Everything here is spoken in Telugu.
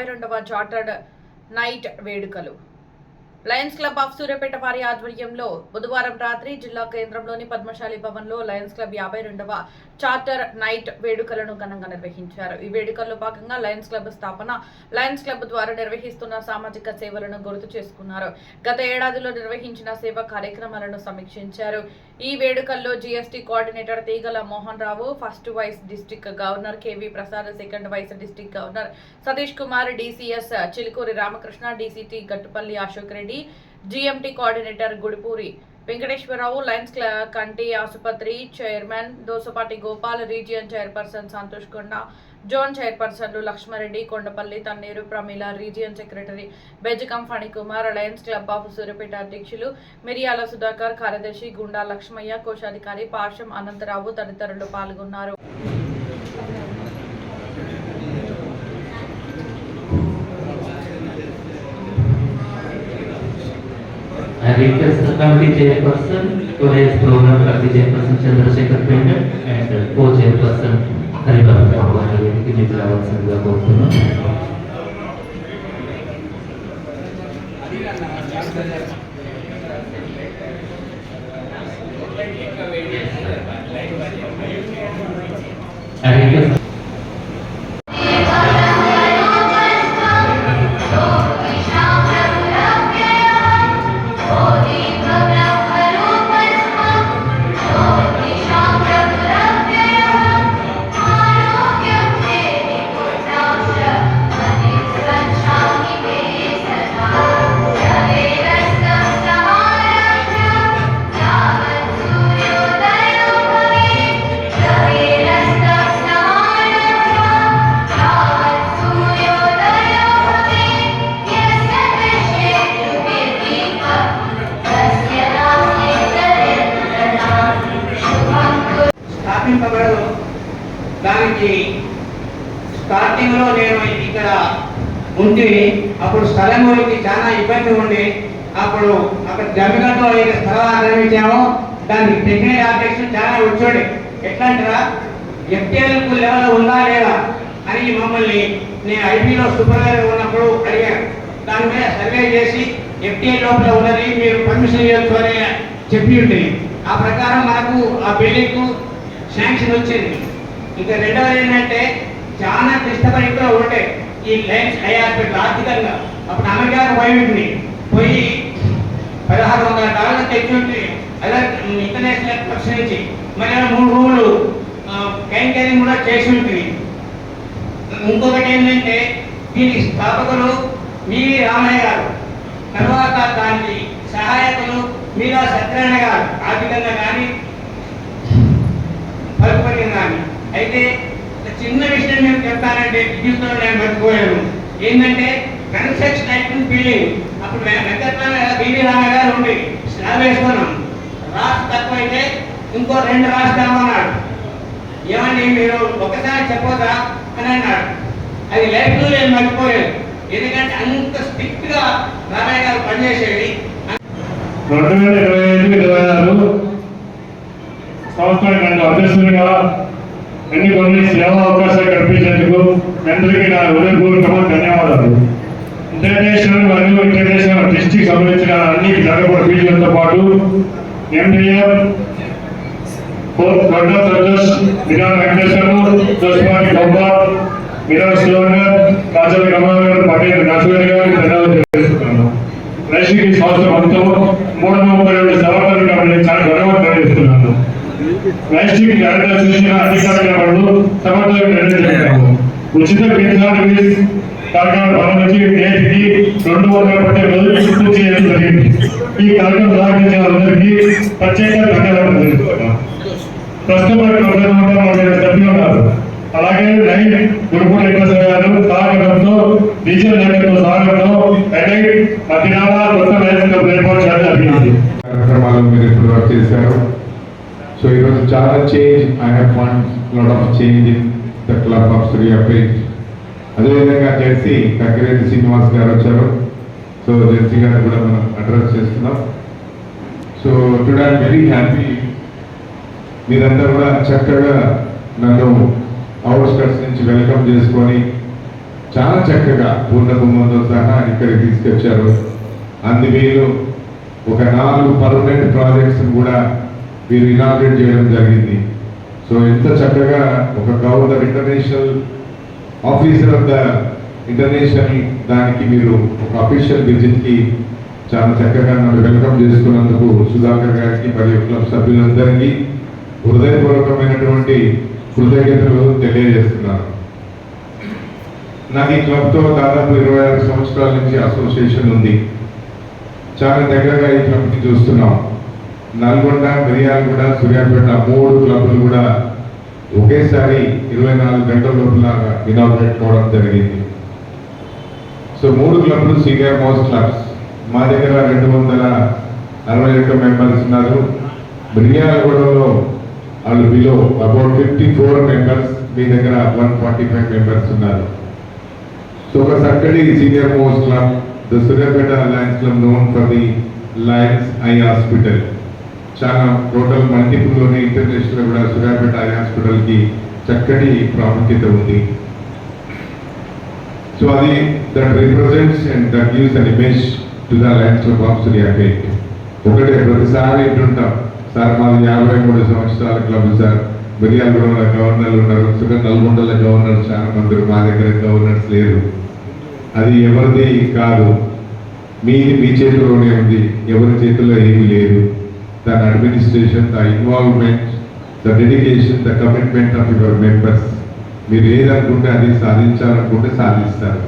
52వ చార్టర్డ్ నైట్ వేడుకలు లయన్స్ క్లబ్ ఆఫ్ సూర్యాపేట వారి ఆధ్వర్యంలో బుధవారం రాత్రి జిల్లా కేంద్రంలోని పద్మశాలి భవన్లో లయన్స్ క్లబ్ 52వ చార్టర్ నైట్ వేడుకలను ఘనంగా నిర్వహించారు. ఈ వేడుకల్లో భాగంగా లయన్స్ క్లబ్ స్థాపన, లయన్స్ క్లబ్ ద్వారా నిర్వహిస్తున్న సామాజిక సేవలను గుర్తు చేసుకున్నారు. గత ఏడాదిలో నిర్వహించిన సేవా కార్యక్రమాలను సమీక్షించారు. ఈ వేడుకల్లో GST coordinator Teegala Mohan Rao, first vice district governor KV Prasad, second vice district governor Satish Kumar, DCS Chilukuri Ramakrishna, DCT Gattupalli Ashok Reddy, GMT coordinator Gudipuri Venkateswararao, lions కంటి ఆసుపత్రి chairman Dosapati Gopal, region chairperson Santosh Konda, zone చైర్పర్సన్లు Lakshmareddy, Kondapalli, Tanneeru Pramila, region secretary Bejakam Phanikumar, lions club of Suryapet అధ్యక్షులు మిరియాల సుధాకర్, కార్యదర్శి గుండా లక్ష్మయ్య, కోశాధికారి పాషం అనంతరావు తదితరులు పాల్గొన్నారు. I request the committee chairperson to raise program committee chairperson Chandrasekhar Pender and co-chairperson Haribharan Bhagwan వేదికకి నిలవలసిందిగా కోరుతున్నాను. I request దానికి స్టార్టింగ్లో నేను ఇక్కడ ఉండి అప్పుడు స్థలం గురించి చాలా ఇబ్బంది ఉండి అప్పుడు అక్కడ జమిగడ్లో స్థలం ఆక్రమించాము. దానికి టెక్నికల్ ఆబ్జెక్షన్ చాలా వచ్చాడు. ఎట్లా అంటారా, ఎఫ్టీఎల్ లెవెల్ ఉందా లేదా అని మమ్మల్ని నేను ఐపీలో సూపర్వైజర్ ఉన్నప్పుడు అడిగాను. దాని మీద సర్వే చేసి ఎఫ్టీఎల్ లోపల ఉన్నది, మీరు పర్మిషన్ ఇవ్వచ్చు అని చెప్పి ఉంటుంది. ఆ ప్రకారం మనకు ఆ బిల్డింగ్కు శాంక్షన్ వచ్చింది. ఇంకా రెండవది ఏంటంటే చాలా క్లిష్టపరిగా ఉంటే ఈ లైన్స్ హై హాస్పిటల్ ఆర్థికంగా అప్పుడు అమెరికాకు పోయి పోయి $1600 తెచ్చి ఉంటుంది. అలా ఇంటర్నేషనల్ పర్సన్ నుంచి మరి 3 రూములు క్యాంకరింగ్ కూడా చేసి ఉంటుంది. ఇంకొకటి ఏంటంటే దీని స్థాపకులు మీ రామయ్య గారు, తర్వాత దానికి సహాయకులు మీరా సత్యనారాయణ గారు, ఆర్థికంగా కానీ పలుకుబడి కానీ. అయితే చిన్న విషయం నేను చెప్తానంటే విద్యుత్లో నేను మర్చిపోయాను. ఏంటంటే కన్స్ట్రక్షన్ యాక్ట్ బిల్డింగ్ అప్పుడు వెంకటరామ బీవీ రామయ్య గారు ఉండి స్లాబ్ వేసుకున్నాం. రాష్ట్ర తక్కువైతే ఇంకో 2 రాష్ట్రాలన్నాడు. ఏమండి మీరు ఒకసారి చెప్పొద్దా అని అన్నాడు. అది లైఫ్లో నేను మర్చిపోయాను. ఎందుకంటే అంత స్ట్రిక్ట్గా రామయ్య గారు పనిచేసేది. 2025-26 సంవత్సరానికి అధ్యక్షునిగా ఎన్నికొన్ని సేవా అవకాశాలు కల్పించేందుకు అందరికీ నా హృదయపూర్వకమైన ధన్యవాదాలు. ఇంటర్నేషనల్ మరియు ఇంటర్నేషనల్ డిస్ట్రిక్ట్ సంబంధించిన అన్ని జరగబడిన ఫీజులతో పాటు ఎండిఎం కొండ సర్జస్ విరాట్ వెంకటేశ్వరరావు, దోసపాటి గోపాల్, విరాట్ శివనగర్, రాజవి రమాగారు, పటేల్ నరసింహ గారికి ధన్యవాదాలు తెలుస్తున్నాను. రైతుకి ఈ సంవత్సరం మొత్తం 332 సభలు కాబట్టి చాలా గౌరవంగా తెలియజేస్తున్నాను. రైతుకి డైరెక్టర్ చేసిన అధికారులు సమర్థంగా నిర్ణయించాము. ఉచిత కేంద్రానికి కార్యక్రమం ప్రారంభించి నేటికి 230 రోజులు పూర్తి చేయడం జరిగింది. ఈ కార్యక్రమం సాగించిన అందరికీ ప్రత్యేక ధన్యవాదాలు తెలుస్తున్నాను. ప్రస్తుతం సభ్యులు ఉన్నారు. అలాగే లైన్ గురుపూడి వెంకటేశ్వర సహకారంతో డిజిటల్ నెట్వర్క్ సహకారంతో మధ్యాహ్న కొత్త లైన్ ఏర్పాటు చేయడం జరిగింది. కార్యక్రమాలు మీరు ఇప్పుడు వర్క్ చేశారు. సో ఈరోజు చాలా change, I have one lot of change in the club of Suryapet. అదేవిధంగా జెర్సీ కక్కిరెడ్డి శ్రీనివాస్ గారు వచ్చారు. సో జెర్సీ గారు కూడా మనం అడ్రస్ చేస్తున్నాం. So today I'm very happy. మీరంతా కూడా చక్కగా నన్ను అవుట్స్కట్స్ నుంచి వెల్కమ్ చేసుకొని చాలా చక్కగా పూర్ణ కుంభంతో సహా ఇక్కడికి తీసుకొచ్చారు. అందువీళ్ళు ఒక 4 పర్మనెంట్ ప్రాజెక్ట్స్ కూడా వీరు ఇనాగ్రేట్ చేయడం జరిగింది. సో ఎంత చక్కగా ఒక governor international officer of the international దానికి మీరు ఒక అఫీషియల్ విజిట్కి చాలా చక్కగా నన్ను వెల్కమ్ చేసుకున్నందుకు సుధాకర్ గారికి మరియు క్లబ్ సభ్యులందరికీ హృదయపూర్వకమైనటువంటి కృతజ్ఞతలు తెలియజేస్తున్నాను. నాకు ఈ క్లబ్తో దాదాపు 26 సంవత్సరాల నుంచి అసోసియేషన్ ఉంది. చాలా దగ్గరగా ఈ క్లబ్ని చూస్తున్నాం. నల్గొండ, మిర్యాలగూడ, సూర్యాపేట 3 క్లబ్లు కూడా ఒకేసారి 24 గంటల లోపల ఇనాగ్రేట్ కావడం జరిగింది. సో 3 క్లబ్లు సీనియర్ మోస్ట్ క్లబ్స్. మా దగ్గర 261 మెంబర్స్ ఉన్నారు. మిర్యాలగూడలో వాళ్ళు బిలో అబౌట్ 54 మెంబర్స్, మీ దగ్గర 145 మెంబర్స్ ఉన్నారు. సో ఒక చక్కటి senior most club, the Suryapet Lions club known for the Lions eye hospital. చాలా టోటల్ మల్టిపుల్లోనే ఇంటర్నేషనల్ కూడా సూర్యాపేట ఐ హాస్పిటల్కి చక్కటి ప్రాముఖ్యత ఉంది. సో అది that represents and that gives an image to the Lions club of Suryapet. ఒకటే ప్రతిసారి వింటుంటాం, సార్ మాది 53 సంవత్సరాల క్లబ్ సార్, మిర్యాలగూడలో గవర్నర్లు ఉన్నారు, నల్గొండలో గవర్నర్ చాలా మంది, మా దగ్గర గవర్నర్స్ లేరు. అది ఎవరిది కాదు, మీ చేతిలోనే ఉంది, ఎవరి చేతిలో ఏమీ లేదు. దాని administration, the involvement, the dedication, the commitment of your members. మీరు ఏదనుకుంటే అది సాధించాలనుకుంటే సాధిస్తారు.